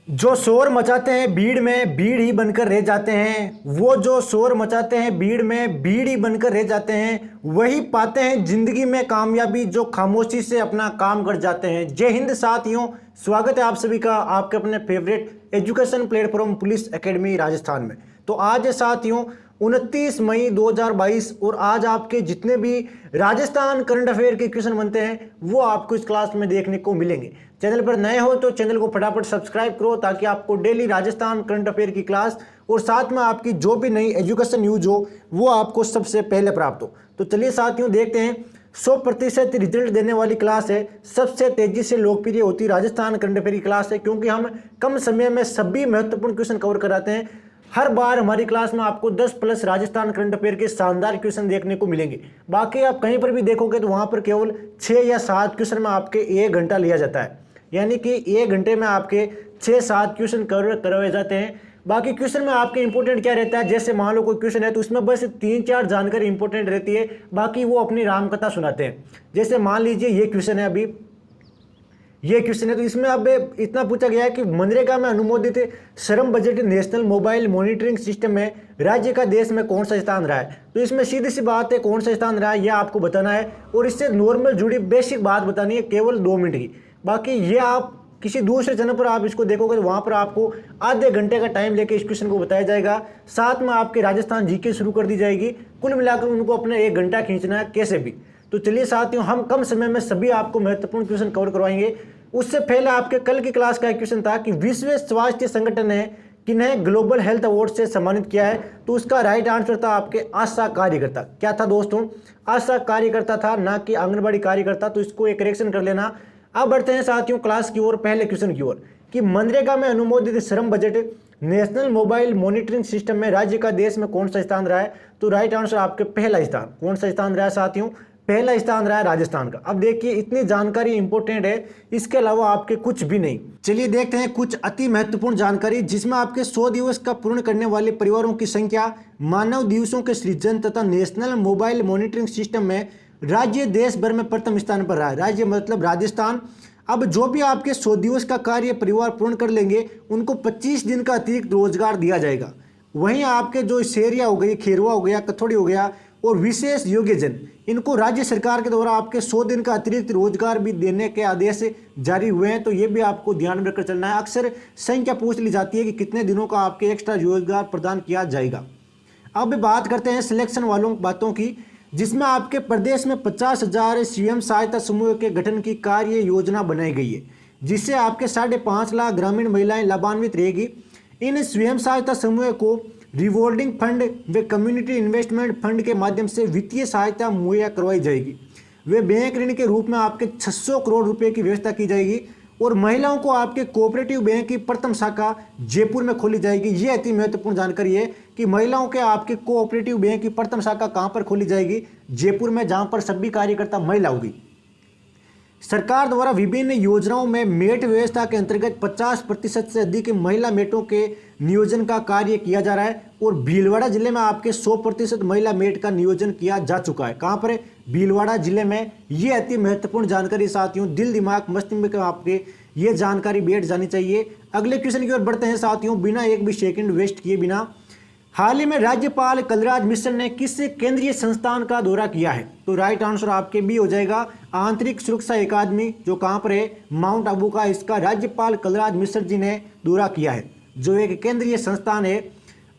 जो शोर मचाते हैं भीड़ में भीड़ ही बनकर रह जाते हैं। वो जो शोर मचाते हैं भीड़ में भीड़ ही बनकर रह जाते हैं, वही पाते हैं जिंदगी में कामयाबी जो खामोशी से अपना काम कर जाते हैं। जय हिंद साथियों, स्वागत है आप सभी का आपके अपने favourite education platform police academy Rajasthan में। तो आज है साथियों 29 मई 2022 और आज आपके जितने भी राजस्थान करंट अफेयर के क्वेश्चन बनते हैं वो आपको इस क्लास में देखने को मिलेंगे। चैनल पर नए हो तो चैनल को फटाफट सब्सक्राइब करो ताकि आपको डेली राजस्थान करंट अफेयर की क्लास और साथ में आपकी जो भी नई एजुकेशन न्यूज हो वो आपको सबसे पहले प्राप्त हो। तो चलिए साथियों देखते हैं 100% रिजल्ट देने वाली क्लास है, सबसे तेजी से लोकप्रिय होती राजस्थान करंट अफेयर की क्लास है, क्योंकि हम कम समय में सभी महत्वपूर्ण क्वेश्चन कवर कराते हैं। हर बार हमारी क्लास में आपको 10 प्लस राजस्थान करंट अफेयर के शानदार क्वेश्चन देखने को मिलेंगे। बाकी आप कहीं पर भी देखोगे तो वहां पर केवल 6 या 7 क्वेश्चन में आपके 1 घंटा लिया जाता है, यानी कि 1 घंटे में आपके 6-7 क्वेश्चन कवर करवाए जाते हैं। बाकी क्वेश्चन में आपके इंपॉर्टेंट क्या रहता है, जैसे मान लो कोई क्वेश्चन है तो उसमें बस 3-4 जानकारी इंपॉर्टेंट रहती है, बाकी वो अपनी रामकथा सुनाते हैं। जैसे मान लीजिए ये क्वेश्चन है, अभी ये क्वेश्चन है तो इसमें अब इतना पूछा गया है कि मनरेगा में अनुमोदित श्रम budget national mobile monitoring system में राज्य का देश में कौन सा स्थान रहा है। तो इसमें सीधी सी बात है कौन सा स्थान रहा है यह आपको बताना है और इससे नॉर्मल जुड़ी बेसिक बात बतानी है, केवल 2 मिनट की। बाकी ये आप किसी दूसरे चैनल पर आप इसको देखोगे तो वहां पर आपको आधे घंटे का टाइम लेके इस क्वेश्चन को बताया जाएगा, साथ में आपके राजस्थान जीके शुरू कर दी जाएगी। कुल मिलाकर उनको अपने 1 घंटा खींचना है कैसे भी। तो चलिए साथियों हम कम समय में सभी आपको महत्वपूर्ण क्वेश्चन कवर करवाएंगे। उससे पहले आपके कल की क्लास का एक क्वेश्चन था कि विश्व स्वास्थ्य संगठन ने किन्हें ग्लोबल हेल्थ अवार्ड से सम्मानित किया है। तो उसका राइट आंसर था आपके आशा कार्यकर्ता। क्या था दोस्तों, आशा कार्यकर्ता था, ना कि आंगनबाड़ी कार्यकर्ता। तो इसको एक करेक्शन कर लेना। अब बढ़ते हैं साथियों क्लास की ओर, पहले क्वेश्चन की ओर कि मनरेगा में अनुमोदित श्रम budget national mobile monitoring system में राज्य का देश में कौन सा स्थान रहा है। तो राइट आंसर आपके पहला स्थान। कौन सा स्थान रहा है साथियों, पहला स्थान रहा है राजस्थान का। अब देखिए इतनी जानकारी इंपॉर्टेंट है, इसके अलावा आपके कुछ भी नहीं। चलिए देखते हैं कुछ अति महत्वपूर्ण जानकारी जिसमें आपके 100 दिवस का पूर्ण करने वाले परिवारों की संख्या, मानव दिवसों के सृजन तथा नेशनल मोबाइल मॉनिटरिंग सिस्टम में राज्य देश भर में प्रथम स्थान पर रहा है। राज्य मतलब राजस्थान। अब जो भी आपके 100 दिवस का कार्य परिवार पूर्ण कर लेंगे उनको 25 दिन का अतिरिक्त रोजगार दिया जाएगा। वहीं आपके जो शेरिया हो गई, खेरवा हो गया, कथोड़ी हो गया और विशेष योग्यजन, इनको राज्य सरकार के द्वारा आपके 100 दिन का अतिरिक्त रोजगार भी देने के आदेश जारी हुए हैं। तो ये भी आपको ध्यान में रखकर चलना है। अक्सर संख्या पूछ ली जाती है कि कितने दिनों का आपके एक्स्ट्रा रोजगार प्रदान किया जाएगा। अब बात करते हैं सिलेक्शन वालों बातों की, जिसमें आपके प्रदेश में 50,000 स्वयं सहायता समूह के गठन की कार्य योजना बनाई गई है, जिससे आपके 5.5 लाख ग्रामीण महिलाएं लाभान्वित रहेगी। इन स्वयं सहायता समूह को रिवॉल्विंग फंड व कम्युनिटी इन्वेस्टमेंट फंड के माध्यम से वित्तीय सहायता मुहैया करवाई जाएगी। वे बैंक ऋण के रूप में आपके 600 करोड़ रुपए की व्यवस्था की जाएगी और महिलाओं को आपके कोऑपरेटिव बैंक की प्रथम शाखा जयपुर में खोली जाएगी। ये अति महत्वपूर्ण जानकारी है कि महिलाओं के आपके कोऑपरेटिव बैंक की प्रथम शाखा कहां पर खोली जाएगी, जयपुर में, जहां पर सभी कार्यकर्ता महिला होगी। सरकार द्वारा विभिन्न योजनाओं में मेट व्यवस्था के अंतर्गत 50% से अधिक महिला मेटों के नियोजन का कार्य किया जा रहा है और भीलवाड़ा जिले में आपके 100% महिला मेट का नियोजन किया जा चुका है। कहां पर है, भीलवाड़ा जिले में। ये अति महत्वपूर्ण जानकारी साथियों, दिल दिमाग मस्तिष्क में आपके ये जानकारी बैठ जानी चाहिए। अगले क्वेश्चन की ओर बढ़ते हैं साथियों बिना एक भी सेकंड वेस्ट किए बिना। हाल ही में राज्यपाल कलराज मिश्र ने किस केंद्रीय संस्थान का दौरा किया है। तो राइट आंसर आपके भी हो जाएगा आंतरिक सुरक्षा अकादमी, जो कहां पर है, माउंट आबू का। इसका राज्यपाल कलराज मिश्र जी ने दौरा किया है, जो एक केंद्रीय संस्थान है।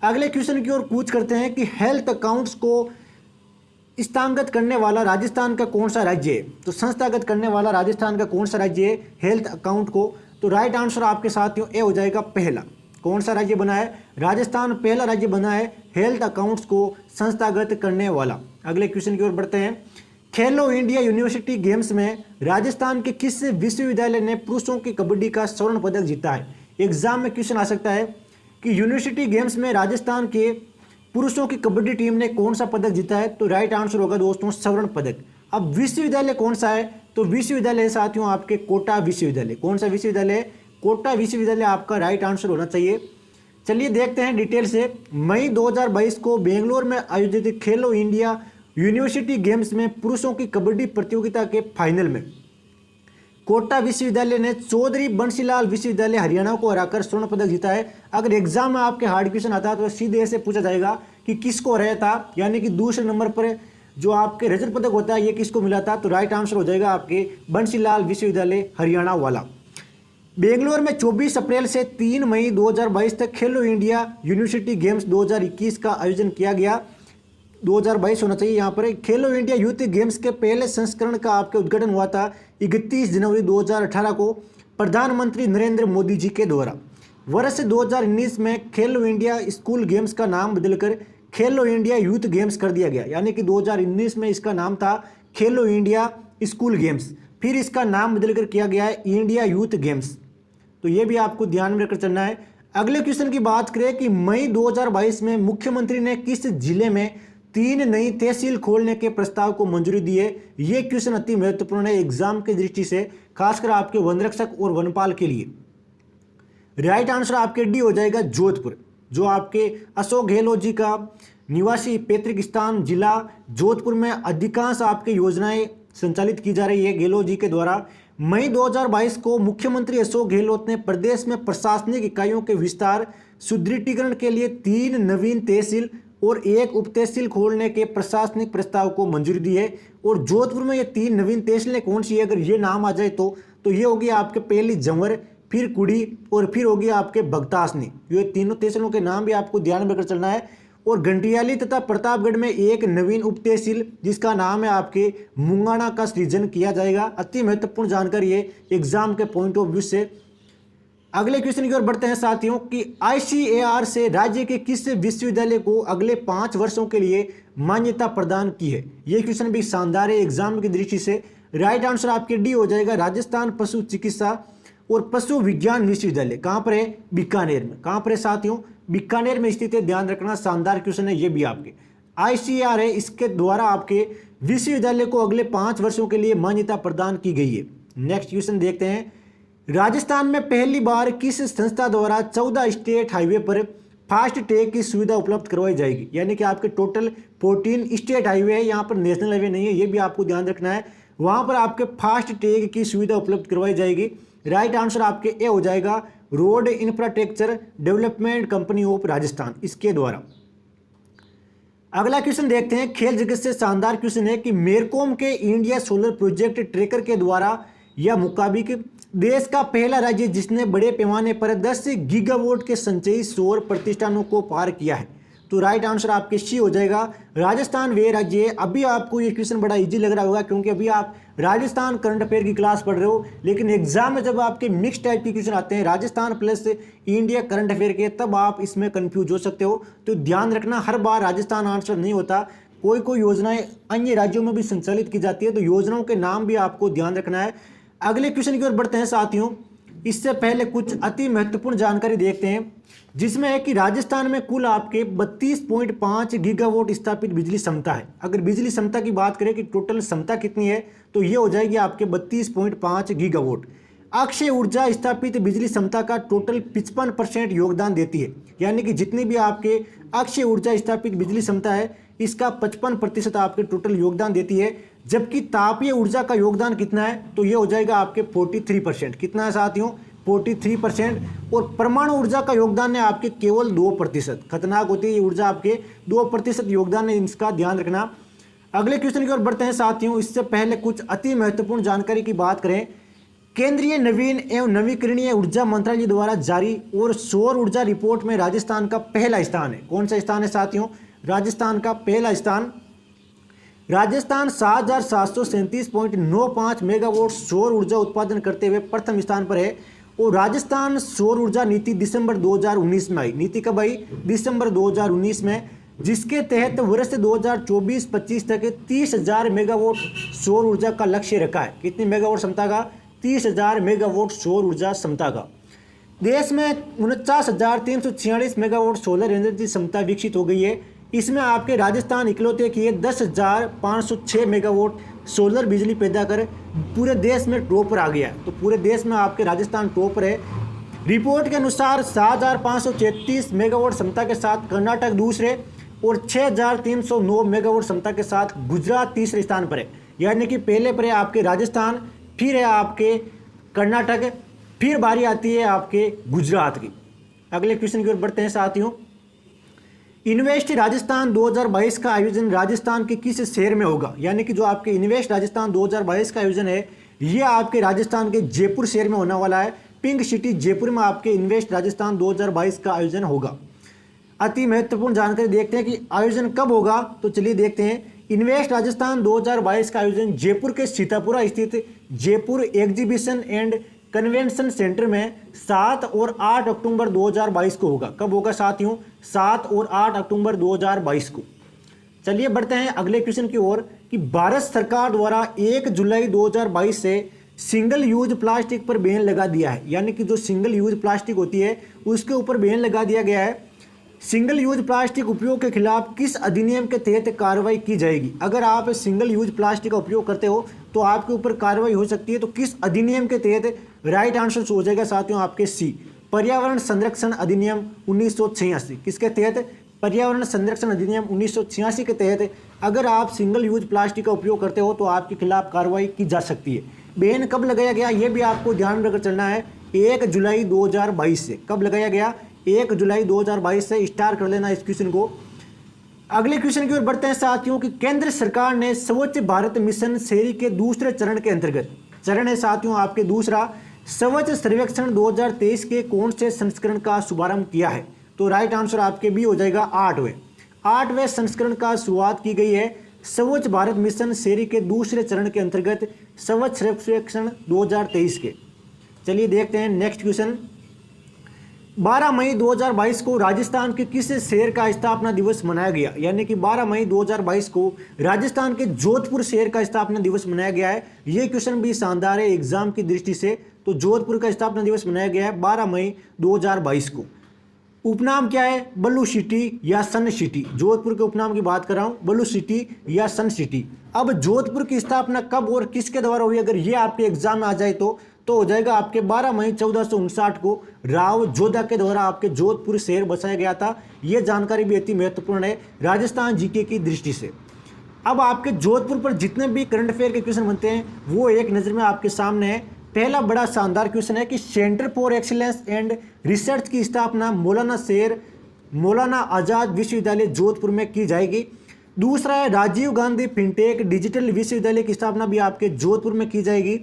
अगले क्वेश्चन की ओर कूच करते हैं कि हेल्थ अकाउंट्स को संस्थागत करने वाला राजस्थान का कौन सा राज्य है। तो संस्थागत करने वाला राजस्थान का कौन सा राज्य है हेल्थ अकाउंट को। तो राइट आंसर आपके साथियों ए हो जाएगा पहला। कौन सा राज्य बना है, राजस्थान पहला राज्य बना है हेल्थ अकाउंट्स को संस्थागत करने वाला। अगले क्वेश्चन की ओर बढ़ते हैं। खेलो इंडिया यूनिवर्सिटी गेम्स में राजस्थान के किस विश्वविद्यालय ने पुरुषों की कबड्डी का स्वर्ण पदक जीता है। एग्जाम में क्वेश्चन आ सकता है कि यूनिवर्सिटी गेम्स में राजस्थान के पुरुषों की कबड्डी टीम ने कौन सा पदक जीता है। तो राइट आंसर होगा दोस्तों स्वर्ण पदक। अब विश्वविद्यालय कौन सा है, तो विश्वविद्यालय साथियों आपके कोटा विश्वविद्यालय। कौन सा विश्वविद्यालय, कोटा विश्वविद्यालय आपका राइट आंसर होना चाहिए। चलिए देखते हैं डिटेल से। मई 2022 को बेंगलोर में आयोजित खेलो इंडिया यूनिवर्सिटी गेम्स में पुरुषों की कबड्डी प्रतियोगिता के फाइनल में कोटा विश्वविद्यालय ने चौधरी बंसीलाल विश्वविद्यालय हरियाणा को हराकर स्वर्ण पदक जीता है। अगर एग्जाम में आपके हार्ड क्वेश्चन आता है तो सीधे से पूछा जाएगा कि किसको हराया था, यानी कि दूसरे नंबर पर जो आपके रजत पदक होता है ये किसको मिला था, तो राइट आंसर हो जाएगा आपके बंसीलाल विश्वविद्यालय हरियाणा वाला। बेंगलोर में 24 अप्रैल से 3 मई 2022 तक खेलो इंडिया यूनिवर्सिटी गेम्स 2021 का आयोजन किया गया। 2022 होना चाहिए यहाँ पर। खेलो इंडिया यूथ गेम्स के पहले संस्करण का आपके उद्घाटन हुआ था 31 जनवरी 2018 को प्रधानमंत्री नरेंद्र मोदी जी के द्वारा। वर्ष 2019 में खेलो इंडिया स्कूल गेम्स का नाम बदलकर खेलो इंडिया यूथ गेम्स कर दिया गया, यानी कि 2019 में इसका नाम था खेलो इंडिया स्कूल गेम्स, फिर इसका नाम बदलकर किया गया है इंडिया यूथ गेम्स। तो ये भी आपको ध्यान में रखकर चलना है। अगले क्वेश्चन की बात करें कि मई 2022 में मुख्यमंत्री ने किस जिले में 3 नई तहसील खोलने के प्रस्ताव को मंजूरी दी है। ये क्वेश्चन अति महत्वपूर्ण है एग्जाम की दृष्टि से, खासकर आपके वन रक्षक और वनपाल के लिए। राइट आंसर आपके डी हो जाएगा जोधपुर। जो आपके अशोक गहलोत जी का निवासी पैतृक स्थान जिला जोधपुर में अधिकांश आपके योजनाएं संचालित की जा रही है गहलोत जी के द्वारा। मई 2022 को मुख्यमंत्री अशोक गहलोत ने प्रदेश में प्रशासनिक इकाइयों के विस्तार सुदृढ़ीकरण के लिए 3 नवीन तहसील और 1 उप तहसील खोलने के प्रशासनिक प्रस्ताव को मंजूरी दी है। और जोधपुर में ये 3 नवीन तहसीलें कौन सी है, अगर ये नाम आ जाए तो ये होगी आपके पहली जंवर, फिर कुड़ी और फिर होगी आपके भगतासनी। ये तीनों तहसीलों के नाम भी आपको ध्यान में रखकर चलना है। और घंटियाली तथा प्रतापगढ़ में 1 नवीन उप तहसील जिसका नाम है आपके मुंगाना का सृजन किया जाएगा। अति महत्वपूर्ण जानकारी है एग्जाम के पॉइंट ऑफ व्यू से। अगले क्वेश्चन की ओर बढ़ते हैं साथियों कि ICAR से राज्य के किस विश्वविद्यालय को अगले 5 वर्षों के लिए मान्यता प्रदान की है। ये क्वेश्चन भी शानदार है एग्जाम की दृष्टि से। राइट आंसर आपके डी हो जाएगा राजस्थान पशु चिकित्सा और पशु विज्ञान विश्वविद्यालय। कहाँ पर है, बीकानेर में। कहाँ पर है साथियों, बीकानेर में स्थित है। ध्यान रखना, शानदार क्वेश्चन है ये भी आपके। ICAR है, इसके द्वारा आपके विश्वविद्यालय को अगले 5 वर्षों के लिए मान्यता प्रदान की गई है। नेक्स्ट क्वेश्चन देखते हैं, राजस्थान में पहली बार किस संस्था द्वारा 14 स्टेट हाईवे पर फास्ट टैग की सुविधा उपलब्ध करवाई जाएगी। यानी कि आपके टोटल 14 स्टेट हाईवे है, यहाँ पर नेशनल हाईवे नहीं है, ये भी आपको ध्यान रखना है। वहाँ पर आपके फास्ट टैग की सुविधा उपलब्ध करवाई जाएगी। राइट आंसर आपके ए हो जाएगा road infrastructure development company of Rajasthan, इसके द्वारा। अगला क्वेश्चन देखते हैं, खेल जगत से शानदार क्वेश्चन है कि मेरकॉम के इंडिया सोलर प्रोजेक्ट ट्रैकर के द्वारा यह मुताबिक देश का पहला राज्य जिसने बड़े पैमाने पर 10 गीगावाट के संचयी सौर प्रतिष्ठानों को पार किया है। तो राइट आंसर आपके सी हो जाएगा राजस्थान वे राज्य है। अभी आपको ये क्वेश्चन बड़ा इजी लग रहा होगा क्योंकि अभी आप राजस्थान करंट अफेयर की क्लास पढ़ रहे हो, लेकिन एग्जाम में जब आपके मिक्स टाइप के क्वेश्चन आते हैं Rajasthan plus India current affair के, तब आप इसमें कंफ्यूज हो सकते हो। तो ध्यान रखना, हर बार राजस्थान आंसर नहीं होता, कोई कोई योजनाएं अन्य राज्यों में भी संचालित की जाती है, तो योजनाओं के नाम भी आपको ध्यान रखना है। अगले क्वेश्चन की ओर बढ़ते हैं साथियों। इससे पहले कुछ अति महत्वपूर्ण जानकारी देखते हैं, जिसमें है कि राजस्थान में कुल आपके 32.5 गीगावाट स्थापित बिजली क्षमता है। अगर बिजली क्षमता की बात करें कि टोटल क्षमता कितनी है, तो ये हो जाएगी आपके 32.5 गीगावाट। अक्षय ऊर्जा स्थापित बिजली क्षमता का टोटल 55% योगदान देती है, यानी कि जितनी भी आपके अक्षय ऊर्जा स्थापित बिजली क्षमता है इसका 55% आपके टोटल योगदान देती है। जबकि तापीय ऊर्जा का योगदान कितना है, तो ये हो जाएगा आपके 43%। कितना है साथियों, 43%। और परमाणु ऊर्जा का योगदान है आपके केवल 2%। खतरनाक होती है ये ऊर्जा, आपके 2% योगदान है, इसका ध्यान रखना। अगले क्वेश्चन की ओर बढ़ते हैं साथियों। इससे पहले कुछ अति महत्वपूर्ण जानकारी की बात करें, केंद्रीय नवीन एवं नवीकरणीय ऊर्जा मंत्रालय द्वारा जारी और सौर ऊर्जा रिपोर्ट में राजस्थान का पहला स्थान है। कौन सा स्थान है साथियों, राजस्थान का पहला स्थान। राजस्थान 7,737.95 मेगावाट सौर ऊर्जा उत्पादन करते हुए प्रथम स्थान पर है। और राजस्थान सौर ऊर्जा नीति दिसंबर 2019 में आई। नीति कब आई, दिसंबर 2019 में, जिसके तहत वर्ष 2024-25 तक 30,000 मेगावाट सौर ऊर्जा का लक्ष्य रखा है। कितनी मेगावाट क्षमता का, 30,000 मेगावाट सौर ऊर्जा क्षमता का। देश में 49,346 मेगावाट सोलर एनर्जी क्षमता विकसित हो गई है। इसमें आपके राजस्थान इकलौते की 10,506 मेगावाट सोलर बिजली पैदा कर पूरे देश में टॉप पर आ गया। तो पूरे देश में आपके राजस्थान टॉप पर है। रिपोर्ट के अनुसार 7,533 मेगावाट क्षमता के साथ कर्नाटक दूसरे और 6,309 मेगावाट क्षमता के साथ गुजरात तीसरे स्थान पर है। यानी कि पहले पर है आपके राजस्थान, फिर है आपके कर्नाटक। फिर बारी आती है आपके गुजरात की। अगले क्वेश्चन की ओर बढ़ते हैं साथियों। इन्वेस्ट राजस्थान 2022 का आयोजन राजस्थान के किस शहर में होगा? यानी कि जो आपके इन्वेस्ट राजस्थान 2022 का आयोजन है ये आपके राजस्थान के जयपुर शहर में होने वाला है। पिंक सिटी जयपुर में आपके इन्वेस्ट राजस्थान 2022 का आयोजन होगा। अति महत्वपूर्ण जानकारी देखते हैं कि आयोजन कब होगा, तो चलिए देखते हैं। इन्वेस्ट राजस्थान 2022 का आयोजन जयपुर के सीतापुरा स्थित Jaipur exhibition and convention centre में 7 और 8 अक्टूबर 2022 को होगा। कब होगा साथियों? 7 और 8 अक्टूबर 2022 को। चलिए बढ़ते हैं अगले क्वेश्चन की ओर कि भारत सरकार द्वारा 1 जुलाई 2022 से सिंगल यूज प्लास्टिक पर बैन लगा दिया है। यानी कि जो सिंगल यूज प्लास्टिक होती है उसके ऊपर बैन लगा दिया गया है। सिंगल यूज प्लास्टिक उपयोग के खिलाफ किस अधिनियम के तहत कार्रवाई की जाएगी? अगर आप सिंगल यूज प्लास्टिक का उपयोग करते हो तो आपके ऊपर कार्रवाई हो सकती है। तो किस अधिनियम के तहत? राइट आंसर हो जाएगा साथियों आपके सी, पर्यावरण संरक्षण अधिनियम 1986। किसके तहत? पर्यावरण संरक्षण अधिनियम 1986 के तहत अगर आप सिंगल यूज प्लास्टिक का उपयोग करते हो तो आपके खिलाफ कार्रवाई की जा सकती है। बैन कब लगाया गया ये भी आपको ध्यान रखकर चलना है। 1 जुलाई 2022 से। कब लगाया गया? 1 जुलाई 2022 से। स्टार कर लेना इस क्वेश्चन को। अगले क्वेश्चन की ओर बढ़ते हैं साथियों कि केंद्र सरकार ने स्वच्छ भारत मिशन शहरी के दूसरे चरण के अंतर्गत, चरण है साथियों आपके दूसरा, स्वच्छ सर्वेक्षण 2023 के कौन से संस्करण का शुभारंभ किया है? तो राइट आंसर आपके भी हो जाएगा 8वें संस्करण का शुरुआत की गई है स्वच्छ भारत मिशन शहरी के दूसरे चरण के अंतर्गत स्वच्छ सर्वेक्षण 2023 के। चलिए देखते हैं नेक्स्ट क्वेश्चन। 12 मई 2022 को राजस्थान के किस शहर का स्थापना दिवस मनाया गया? यानी कि 12 मई 2022 को राजस्थान के जोधपुर शहर का स्थापना दिवस मनाया गया है। ये क्वेश्चन भी शानदार है एग्जाम की दृष्टि से। तो जोधपुर का स्थापना दिवस मनाया गया है 12 मई 2022 को। उपनाम क्या है? बल्लू सिटी या सन सिटी। जोधपुर के उपनाम की बात कर रहा हूँ, बल्लू सिटी या सन सिटी। अब जोधपुर की स्थापना कब और किसके द्वारा हुई? अगर ये आपके एग्जाम में आ जाए तो हो जाएगा आपके 12 मई 1459 को राव जोधा के द्वारा आपके जोधपुर शहर बसाया गया था। ये जानकारी भी अति महत्वपूर्ण है राजस्थान जीके की दृष्टि से। अब आपके जोधपुर पर जितने भी करंट अफेयर के क्वेश्चन बनते हैं वो एक नज़र में आपके सामने है। पहला बड़ा शानदार क्वेश्चन है कि centre for excellence and research की स्थापना मौलाना आज़ाद विश्वविद्यालय जोधपुर में की जाएगी। दूसरा है राजीव गांधी फिनटेक डिजिटल विश्वविद्यालय की स्थापना भी आपके जोधपुर में की जाएगी।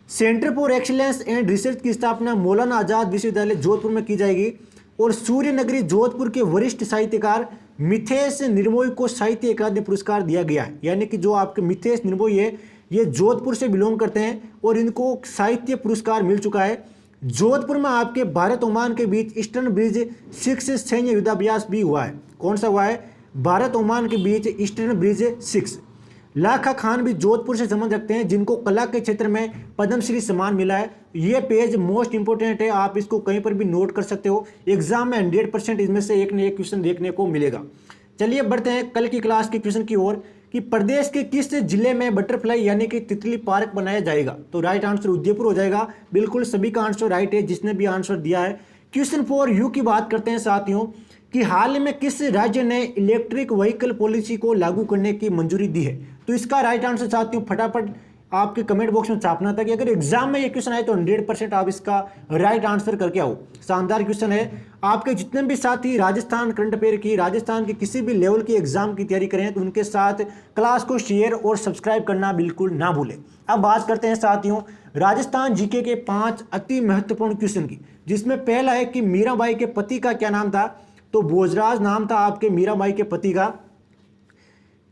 Centre for excellence and research की स्थापना मौलाना आज़ाद विश्वविद्यालय जोधपुर में की जाएगी। और सूर्य नगरी जोधपुर के वरिष्ठ साहित्यकार मिथेश निर्मोही को साहित्य अकादमी पुरस्कार दिया गया है। यानी कि जो आपके मिथेश निर्मोही है ये जोधपुर से बिलोंग करते हैं और इनको साहित्य पुरस्कार मिल चुका है। जोधपुर में आपके भारत ओमान के बीच ईस्टर्न ब्रिज 6 सैन्य युद्धाभ्यास भी हुआ है। कौन सा हुआ है? भारत ओमान के बीच ईस्टर्न ब्रिज 6। लाखा खान भी जोधपुर से संबंध रखते हैं जिनको कला के क्षेत्र में पद्मश्री सम्मान मिला है। ये पेज मोस्ट इंपोर्टेंट है, आप इसको कहीं पर भी नोट कर सकते हो। एग्जाम में 100% इसमें से एक न एक क्वेश्चन देखने को मिलेगा। चलिए बढ़ते हैं कल की क्लास के क्वेश्चन की ओर कि प्रदेश के किस जिले में बटरफ्लाई यानी कि तितली पार्क बनाया जाएगा? तो राइट आंसर उदयपुर हो जाएगा। बिल्कुल सभी का आंसर राइट है जिसने भी आंसर दिया है। क्वेश्चन 4 की बात करते हैं साथियों कि हाल में किस राज्य ने इलेक्ट्रिक व्हीकल पॉलिसी को लागू करने की मंजूरी दी है? तो इसका राइट आंसर साथियों फटाफट आपके कमेंट बॉक्स में छापना था कि अगर एग्जाम में ये क्वेश्चन आए तो 100% आप इसका राइट आंसर करके आओ। शानदार क्वेश्चन है। आपके जितने भी साथी राजस्थान करंट अफेयर की, राजस्थान के किसी भी लेवल की एग्जाम की तैयारी करें तो उनके साथ क्लास को शेयर और सब्सक्राइब करना बिल्कुल ना भूलें। अब बात करते हैं साथियों राजस्थान जीके के 5 अति महत्वपूर्ण क्वेश्चन की, जिसमें पहला है कि मीराबाई के पति का क्या नाम था? तो भोजराज नाम था आपके मीराबाई के पति का।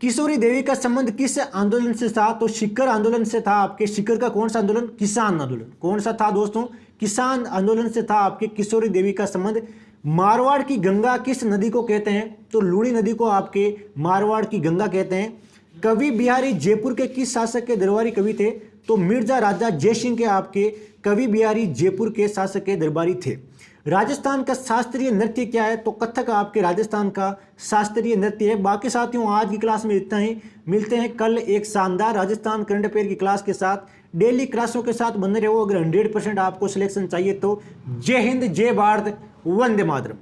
किशोरी देवी का संबंध किस आंदोलन से था? तो शिखर आंदोलन से था। आपके शिखर का कौन सा आंदोलन? किसान आंदोलन। कौन सा था दोस्तों? किसान आंदोलन से था आपके किशोरी देवी का संबंध। मारवाड़ की गंगा किस नदी को कहते हैं? तो लूणी नदी को आपके मारवाड़ की गंगा कहते हैं। कवि बिहारी जयपुर के किस शासक के दरबारी कवि थे? तो मिर्जा राजा जयसिंह के आपके कवि बिहारी जयपुर के शासक के दरबारी थे। राजस्थान का शास्त्रीय नृत्य क्या है? तो कथक आपके राजस्थान का शास्त्रीय नृत्य है। बाकी साथियों आज की क्लास में इतना ही। मिलते हैं कल एक शानदार राजस्थान करंट अफेयर की क्लास के साथ। डेली क्लासों के साथ बने रहो। अगर 100% आपको सिलेक्शन चाहिए तो जय हिंद, जय भारत, वंदे मातरम।